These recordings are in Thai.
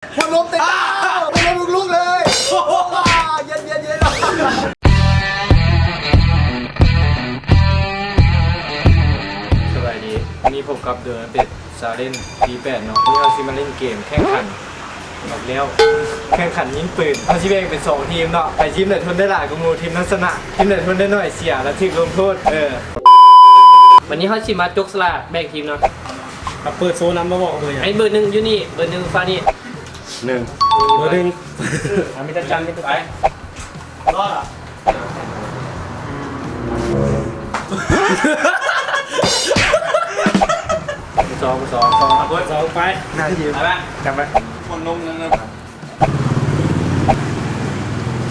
มันลมเต็มมันลมลุกเลยเย็นสบายดีวันนี้ผมกับเดือนเป็ดซาเล่นP8เนาะวันนี้เราซิมาเล่นเกมแข่งขันบอกแล้วแข่งขันยิงปืนเอาชิแบ่งเป็น2ทีมเนาะไปทีมไหนทนได้หลายก็มูทีมนักชนะทีมไหนทนได้น้อยเสียแล้วทีมลงโทษวันนี้เขาชิมาจกสลากแบ่งทีมเนาะเปิดโซนน้ำมาบอกเลย ไอ้เบอร์หนึ่งอยู่นี่เบอร์หนึ่งฟ้านี่เบอร์หนึ่งมิตรจันทร์มิตรไปรอดอ่ะสองไปหน้าทีมไปกลับไปคนลงนั่นนะ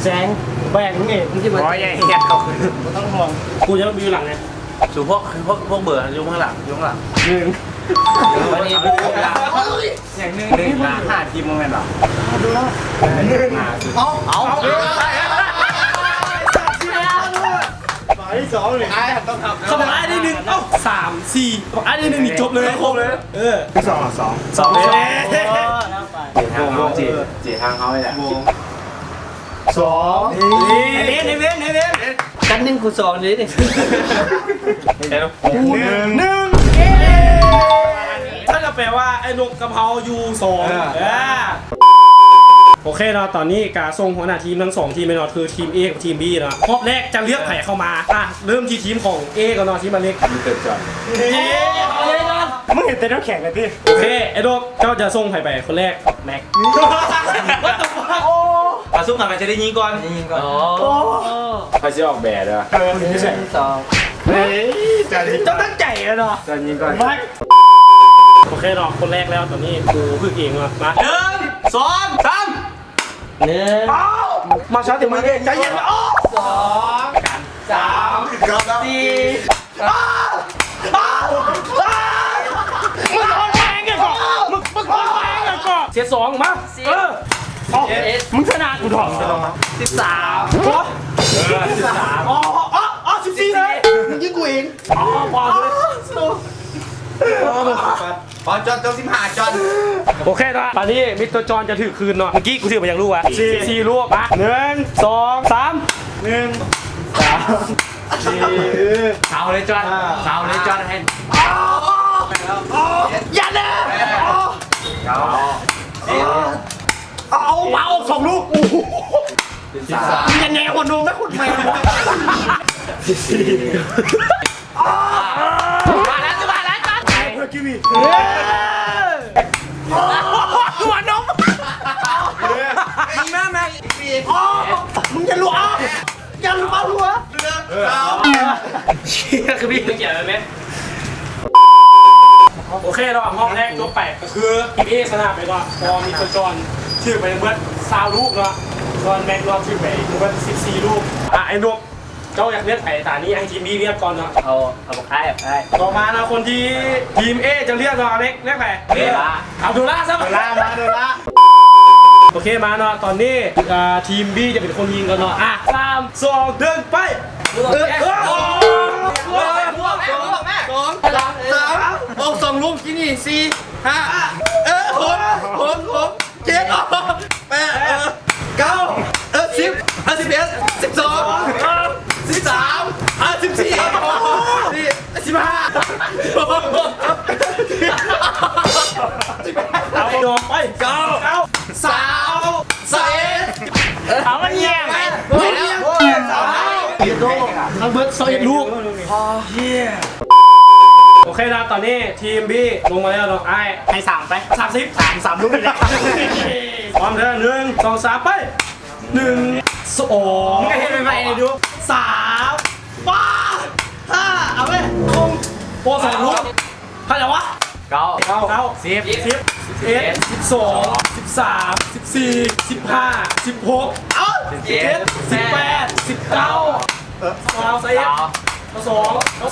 แสงแบกมึงเองมึงที่มันใหญ่แคบเข้าคืนต้องห่วงกูจะมีอยู่หลังไงสู่พวกเบอร์ยุ่งข้างหลังหนึ่งวันนี้อย่างหนึ่ง5 ทีมโมเมนต์หรอดูแล้วเอาไปสองเลยเขาบอกไอ้นี่หนึ่งเอ้า3 4บอกไอ้นี่หนึ่งนี่จบเลยครบเลยสองเลยจีทางเขาเลยแหละ2ไอ้เว้นกัน1 คูณ 2เลยดิหนึ่งถ้าจะแปลว่าไอ้นกกะเพราอยู่2โอเคเนาะตอนนี้การส่งหัวหน้าทีมทั้ง2ทีมไปเนาะคือทีม A กับทีม B เนาะรอบแรกจะเลือกไผ่เข้ามาเริ่มที่ทีมของ A ก่อนเนาะทีมมาเล็กมีเกิดจอนมึงเห็นแต่น้ำแข็งเลยพี่โอเคไอ้ดกเจ้าจะส่งไผ่ไปคนแรกแม็กมาสู้กันไปจะได้ยิงก่อนใครจะออกแบบอ่ะไม่ใช่เจ้าตั้งใจเนาะจะยิงก่อนโอเคเนาะคนแรกแล้วตอนนี้กูพึ่งเองเนาะมา1 2 3มาช้าแต่มือใจเย็น2 3 4มึงโดนแทงกันก่อนมึงโดนแทงกันก่อนเสีย2มามึงชนะกูถอด1314เลยมึงยิงกูเอง พอเลยจอน15จอนโอเคนะตอนนี้มิสเตอร์จอนจะถือคืนเนาะเมื่อกี้กูถือมาอย่างลูกอะ4 ลูกมา1 2 3 1 3 4เอาเลยจอนให้อย่าเลยเอามาออก2 ลูกมึงยังไงคนดูไม่ขุดแมวมาแล้วจอนเพื่อกิวีหัวนมแม่มึงอย่าลัวอย่าลัวเชี่ยคือพี่เกี่ยวไหมโอเคระหว่างห้องแรกจบไปก็คือทีมเอชนะไปก่อนพอมีคนจอนถือไปเมื่อ20 ลูกเนาะตอนแม็กรอบถือไปเมื่อ14 ลูกไอ้นกเจ้าอยากเลือกไผ่ตานี้ให้ทีมบีเลือกก่อนเนาะเอาบอกได้ต่อมานะคนที่ทีมเอจะเลือกเนาะเลือกไผ่เอาดูล่าซะดูล่าโอเคมาเนาะตอนนี้ทีมบีจะเป็นคนยิงกันเนาะ3 2 1ไป2 ลูกที่นี่4 5 6 7 8 9 10 11 12 13 14 เอาโดนไปเอามันเยี่ยมทั้งเบิร์ด2 ลูกโอเคนะตอนนี้ทีมบีลงมาแล้วเนาะให้3ไป3ลูกอีกแล้วพร้อมเถอะ1 2 3ไป1 2ให้ไปดู3 ป้า5เอาไปโปร2 ลูกเท่าไหร่วะ9 10 11 12 13 14 15 16เอา17 18 19เอาใส่2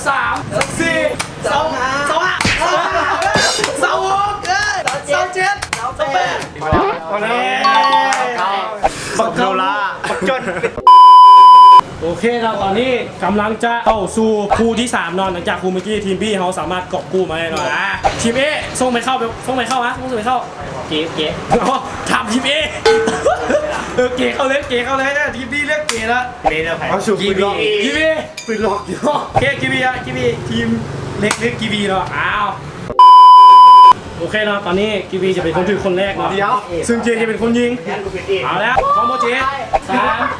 3 4 บักโดล่าจนโอเคเราตอนนี้กำลังจะเข้าสู่คู่ที่3นอนหลังจากคู่เมื่อกี้ทีม B เขาสามารถกอบกู้มาได้หน่อยทีม A ส่งไปเข้าฮะส่งไปเข้า เก๋ถามทีมเอเก๋เขาเล่นทีมบีเรียกเก๋ละ เอาชูกีบี ทีมเอ ปืนหลอกอยู่ เก๋กีบีทีมเล็กกีบีเนาะอ้าวโอเคเนาะตอนนี้กีบีจะเป็นคนถือคนแรกเนาะซึ่งเจจะเป็นคนยิงเอาแล้วพร้อมโมเจ3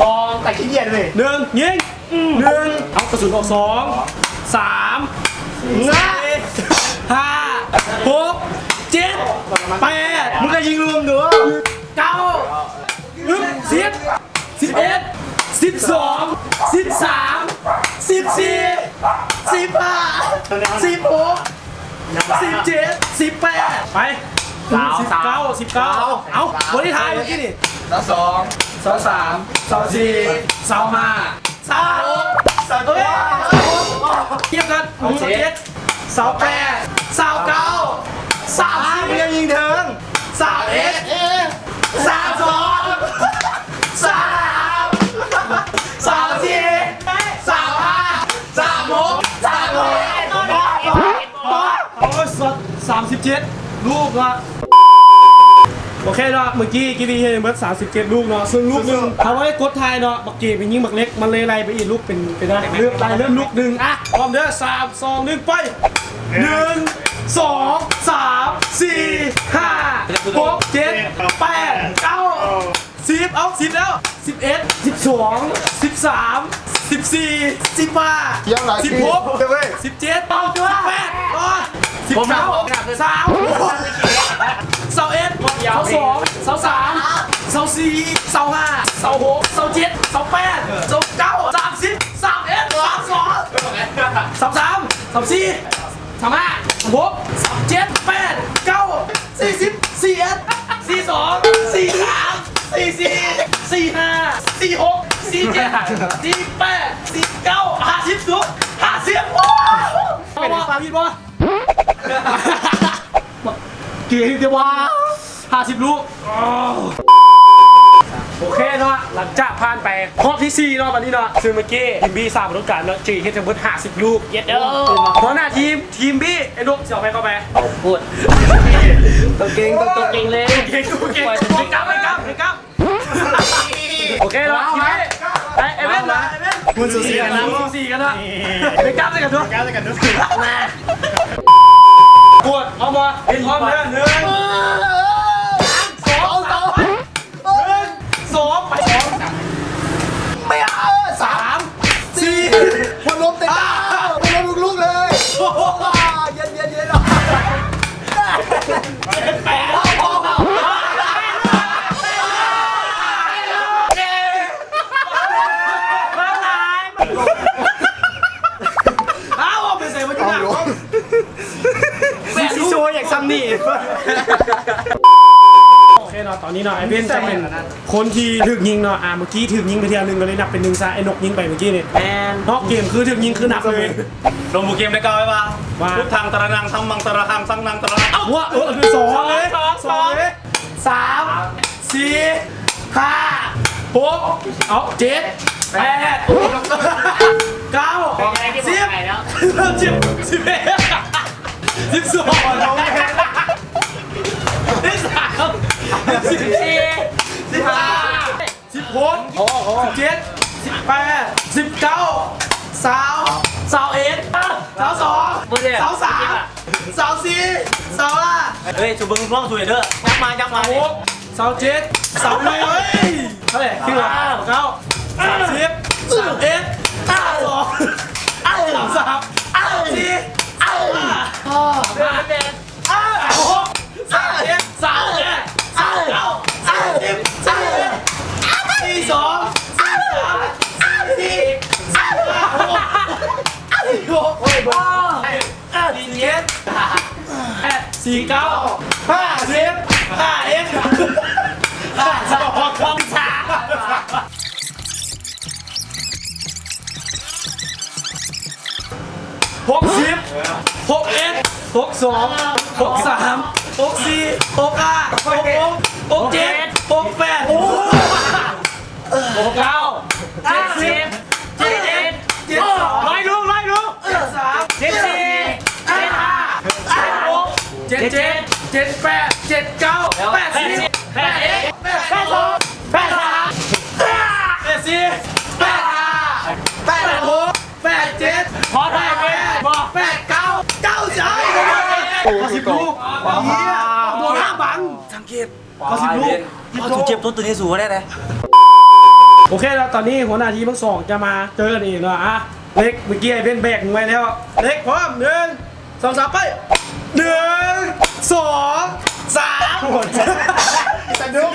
2 แต่ขี้เกียจเลย 1ยิง1เอากระสุนออก2 3 4 5 6 7 8 มึงก็ยิงรวมดู 9 10 11 12 13 14 15 16 17 18ไป19เอาบริหารเมื่อกี้นี่22 23 24 25 26เฮ้ยเทียบกัน27 28 29 30 มึงยังยิงเถิง 31 32 37 ลูกละโอเคเนาะเมื่อกี้กีบีเห็นเบิร์ด37 ลูกเนาะซึ่งลูกหนึ่งเขาไว้กดทายเนาะบักเกเป็นยิงบักเล็กมันเลยไล่ไปอีกลูกเป็นอะไรเริ่มลูกหนึ่งอ่ะพร้อมเด้อ3 2 1ไป1 2 3 4 5 6 7 8 9 10เอา10แล้ว11 12 13 14 15 ยังหลายที 16 เว้ย 17ต่อ18ต่อ19 3 21 22 23 24 25 26 27 28 29 30 31 32 33 34 35 6 7 8 9 40 41 42 43 44 45 46 47 48 49 50สุด50โอ้เป็นปาพี่บอเกี่ยวเดียวว่า50ลูกโอเคเนาะหลังจากผ่านไปรอบที่4เนาะวันนี้เนาะซึ่งเมื่อกี้ทีมบี3ประตูการเนาะจีเฮ็ดทั้งหมด50ลูกเย็ดเด้อเพราะหน้าทีมบีไอ้ลูกจะเอาไปเข้าไปพูดตัวเก่งเลยเก่งไปกลับโอเคเนาะทีมบีไอ้เว้นนะคุณสูสีกันนะไปกลับเลยกันด้วยกดเอามาเป็นพร้อมเด้อ2ไป2ไม่เอา3 4 มันล้มเตะมันล้มลูกเลยเย็นหรอ เป็นเสียงมันอยู่หนักซีโชอย่างซัมนี่โอเคเนาะตอนนี้เนาะไอเบนจะเป็นคนที่ถึกยิงเนาะเมื่อกี้ถึกยิงไปทีละนึงก็เลยนับเป็น1ซะไอ้นกยิงไปเมื่อกี้นี่นอกเกมคือถึกยิงคือนับเลย ลงบูเกมได้ก้าวไว้ป่ะพุทธังตระนังสัมมังตระหังสังนังตระหัง ว่า2เลย3 4 5 6เอา7 8 9 10 เฮ้ยชูบึงร่องถุยเด้อยักมา27 30เลยเท่าไหร่ขึ้นมา9 30 31 32 78 79 80 90 ลูก ถูกเจ็บตัวนี้สูงได้เลย โอเคแล้วตอนนี้หัวหน้าทีมทั้งสองจะมาเจอกันอีกเนาะอ่ะเล็กเมื่อกี้ไอ้เบนแบกมึงไว้แล้วเล็กพร้อม1 2 3ไป1 2 3สะดุ้ง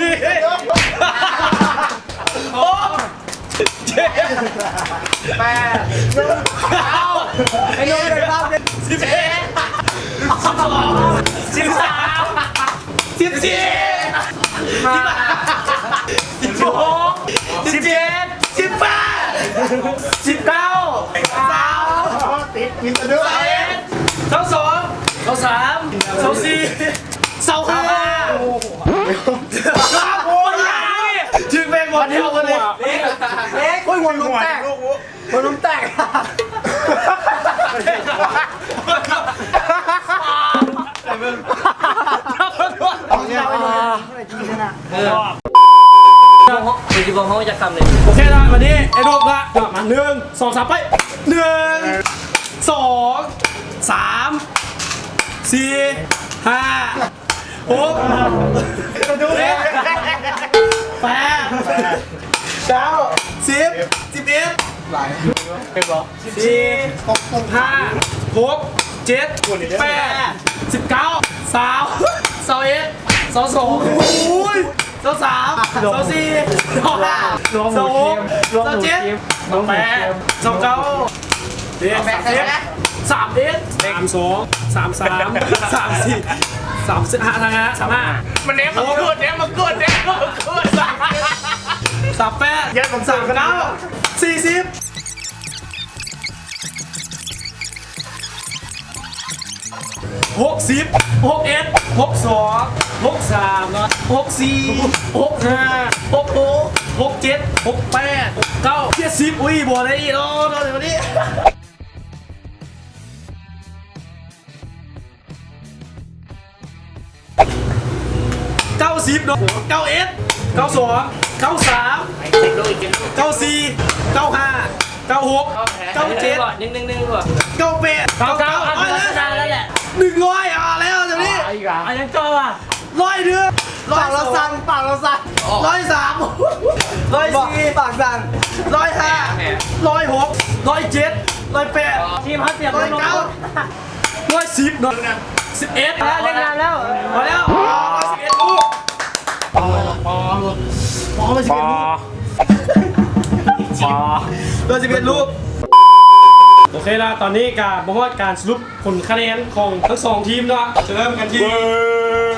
โอ้7 8 9ไอ้น้องเลยครับ 11 12 ติดมินด้วย ถึงแบ่งหมดเท่ากันเลย เล็กโอ้ยหัวล้มแตกหัวล้มแตกโอเคนะวันนี้ไอ้โดกละมา1 2 3ไป1 2 3 4 5 6 8 9 10 11 หลาย 14 15 6 7 8 19 20 21 22 23 24 25 รวมหมูทีมรวมหมูทีมรวมหมูทีม 29 30 32 33 34 35ทางนะ35มันเนี้ยมันเกิด38 39 40 60 61 62 63 64 65 66 67 68 69 70อุ้ยบวกอะไรอีกเนาะเดี๋ยววันนี้90เนาะ91 92 93 94 95 96 97 นิ่งก่อน 98 99เอาแล้วแหละ100อ่ะแล้วเดี๋ยวนี้ อันยังก็อ่ะ 100เดือน ปากเราสั่นปากเราสั่น 103 104 ปากสั่น 105 106 107 108 ทีมฮัตเตียบ 109 110เนาะ11 เล่นงานแล้ว มาแล้ว111ลูก111ลูกโอเคละตอนนี้การมาว่าการสรุปผลคะแนนของทั้งสองทีมเนาะจะเริ่มกันที่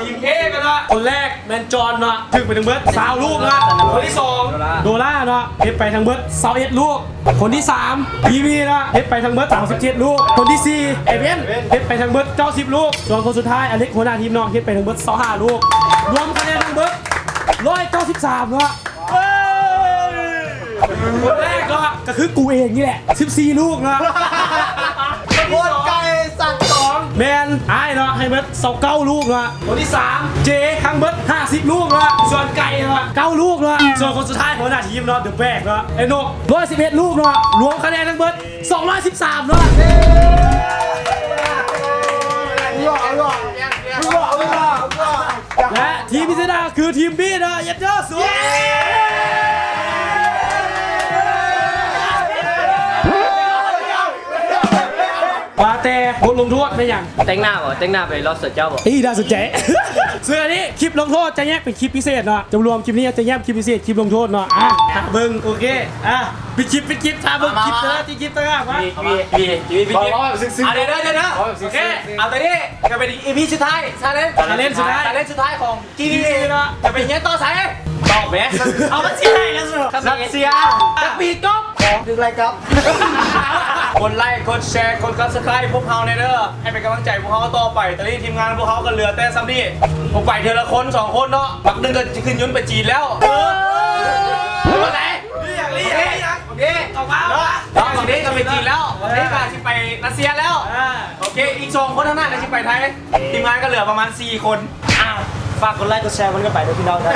ทีมเอกันเนาะคนแรกแมนจอนเนาะถึงไปทั้งเบิร์ด20ลูกเนาะคนที่2โดล่าเนาะเฮ็ดไปทั้งเบิร์ด21ลูกคนที่3พีวีเนาะเฮ็ดไปทั้งเบิร์ด37ลูกคนที่4เอเวนเฮ็ดไปทั้งเบิร์ด90ลูกส่วนคนสุดท้ายอเล็กหัวหน้าทีมเนาะเฮ็ดไปทั้งเบิร์ด25ลูกรวมคะแนนทั้งเบิร์ด193เนาะคนแรกก็คือกูเองนี่แหละ14ลูกนะ โคตรไกลสั่น2 แมนไอ้เนาะให้เบิร์ด29ลูกนะคนที่3เจฮังเบิร์ด50ลูกนะส่วนไก่เนาะ9ลูกนะส่วนคนสุดท้ายหัวหน้าทีมเนาะเดอะแบกเนาะไอ้นก111ลูกเนาะรวมคะแนนทั้งเบิร์ด213เนาะและทีมพิเศษคือทีมบีเนาะยัดเยอะสุดว่าแต่บทลงโทษไม่ยัง แต่งหน้าบ่แต่งหน้าไปรอเสิร์ฟเจ้าบ่ น่าสนใจ ส่วนอันนี้คลิปลงโทษจะแยกเป็นคลิปพิเศษเนาะจะรวมคลิปนี้จะแยกคลิปพิเศษคลิปลงโทษเนาะเบิ้งโอเคปิดคลิปถ้าเบิ้งคลิปเจอที่คลิปตั้งอ่ะมาพี่เดี๋ยวโอเคเอาตัวนี้จะเป็นอีพีสุดท้ายชาเลนจ์สุดท้ายของกีวีเนาะจะเป็นเงี้ยต่อสายตอบไหมเอามาเชียร์ให้แล้วสิรัสเซียจะปีจบ ดึงอะไรครับ คนไลค์กดแชร์กดซับสไครต์พวกเขาในเด้อให้เป็นกำลังใจพวกเขาต่อไปตอนนี้ทีมงานพวกเขาก็เหลือแต่ซัมดี้ผมไปเทละคน2คนเนาะบักนึงก็จะขึ้นยนต์ไปจีนแล้ววันไหนเรียกโอเคออกมาฝั่งนี้ก็ไปจีนแล้วฝั่งนี้ก็จะไปรัสเซียแล้วโอเคอีก2คนข้างหน้าก็จะไปไทยทีมงานก็เหลือประมาณ4คนฝากกดไลค์กดแชร์มันก็ไปด้วยพี่น้องนะ